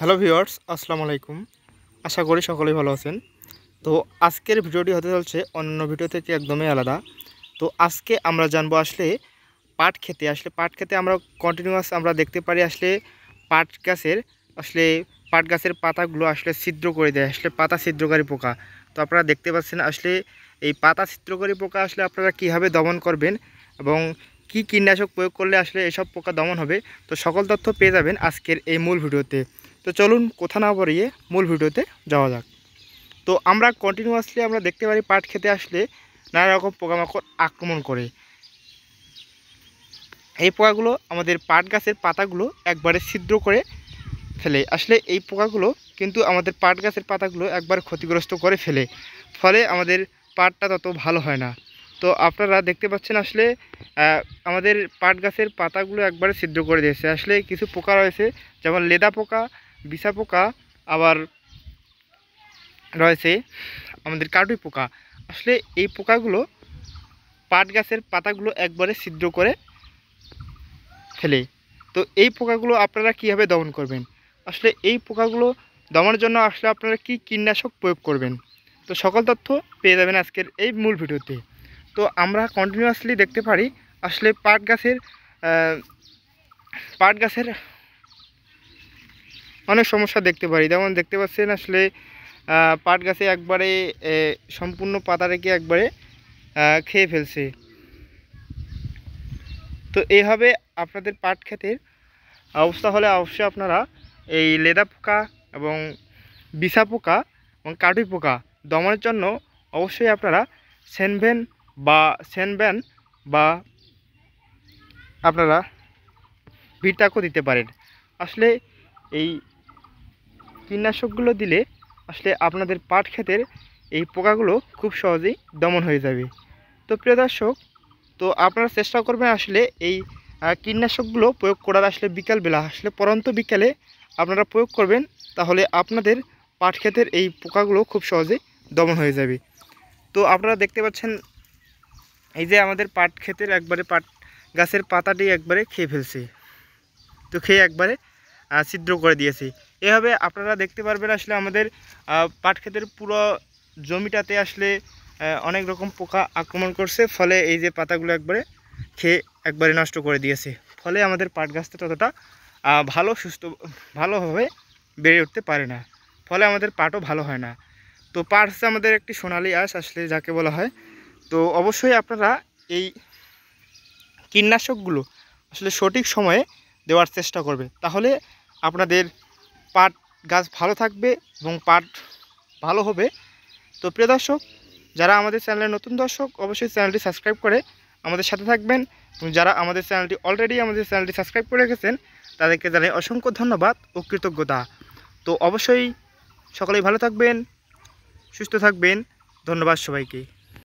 Hello viewers, আসসালামু আলাইকুম। আশা করি সকলেই ভালো আছেন। তো আজকের ভিডিওটি হতে চলছে অন্য ভিডিও থেকে একদমই আলাদা। তো আজকে আমরা জানবো পাট খেতে আমরা কন্টিনিউয়াস আমরা দেখতে পারি পাট গাছের পাতাগুলো ছিদ্র করে দেয়, পাতা ছিদ্রকারী পোকা। তো আপনারা দেখতে পাচ্ছেন এই পাতা ছিদ্রকারী পোকা আপনারা কীভাবে দমন করবেন এবং কী কীটনাশক প্রয়োগ করলে এসব পোকা দমন হবে। তো সকল তথ্য পেয়ে যাবেন আজকের এই মূল ভিডিওতে। তো চলুন কথা না বাড়িয়ে মূল ভিডিওতে যাওয়া যাক। তো আমরা কন্টিনিউয়াসলি আমরা দেখতে পারি পাট খেতে নানা রকম পোকামাকড় আক্রমণ করে। এই পোকাগুলো আমাদের পাট গাছের পাতাগুলো একবারে ছিদ্র করে ফেলে। এই পোকাগুলো কিন্তু আমাদের পাট গাছের পাতাগুলো একবার ক্ষতিগ্রস্ত করে ফেলে, ফলে আমাদের পাটটা তত ভালো হয় না। তো আপনারা দেখতে পাচ্ছেন আমাদের পাট গাছের পাতাগুলো একবারে ছিদ্র করে দিয়েছে। কিছু পোকা রয়েছে, যেমন লেদা পোকা, বিছা পোকা, আবার রয়েছে আমাদের কাটুই পোকা। এই পোকাগুলো পাট গাছের পাতাগুলো একবারে ছিদ্র করে ফেলে। তো এই পোকাগুলো আপনারা কীভাবে দমন করবেন? এই পোকাগুলো দমনের জন্য আপনারা কি কীটনাশক প্রয়োগ করবেন? তো সকল তথ্য পেয়ে যাবেন আজকের এই মূল ভিডিওতে। তো আমরা কন্টিনিউয়াসলি দেখতে পারি পাট গাছের অনেক সমস্যা দেখতে পারি। যেমন দেখতে পাচ্ছেন পাট গাছে একবারে সম্পূর্ণ পাতা রেখে একবারে খেয়ে ফেলছে। তো এইভাবে আপনাদের পাট ক্ষেতের অবস্থা হলে অবশ্যই আপনারা এই লেদা পোকা এবং বিছা পোকা এবং কাটুই পোকা দমনের জন্য অবশ্যই আপনারা সেনভ্যান বা আপনারা ভিটাকো দিতে পারেন। এই কীটনাশকগুলো দিলে আপনাদের পাট ক্ষেতের এই পোকাগুলো খুব সহজেই দমন হয়ে যাবে। তো প্রিয় দর্শক, তো আপনারা চেষ্টা করবেন এই কীটনাশকগুলো প্রয়োগ করার বিকালবেলা, পরন্ত বিকালে আপনারা প্রয়োগ করবেন, তাহলে আপনাদের পাট ক্ষেতের এই পোকাগুলো খুব সহজেই দমন হয়ে যাবে। তো আপনারা দেখতে পাচ্ছেন এই যে আমাদের পাট ক্ষেতের পাট গাছের পাতাটি একবারে খেয়ে ফেলছে। তো খেয়ে একবারে ছিদ্র করে দিয়েছে। এভাবে আপনারা দেখতে পারবেন আমাদের পাট ক্ষেতের পুরো জমিটাতে অনেক রকম পোকা আক্রমণ করছে, ফলে এই যে পাতাগুলো একবারে খেয়ে একবারে নষ্ট করে দিয়েছে। ফলে আমাদের পাট গাছটা ততটা ভালোভাবে বেড়ে উঠতে পারে না, ফলে আমাদের পাটও ভালো হয় না। তো পাট হচ্ছে আমাদের একটি সোনালী আঁশ যাকে বলা হয়। তো অবশ্যই আপনারা এই কীটনাশকগুলো সঠিক সময়ে দেওয়ার চেষ্টা করবে, তাহলে আপনাদের পাট গাছ ভালো থাকবে এবং পাট ভালো হবে। তো প্রিয় দর্শক, যারা আমাদের চ্যানেলের নতুন দর্শক, অবশ্যই চ্যানেলটি সাবস্ক্রাইব করে আমাদের সাথে থাকবেন। এবং যারা আমাদের চ্যানেলটি সাবস্ক্রাইব করে রেখেছেন, তাদেরকে জানাই অসংখ্য ধন্যবাদ ও কৃতজ্ঞতা। তো অবশ্যই সকলেই ভালো থাকবেন, সুস্থ থাকবেন। ধন্যবাদ সবাইকে।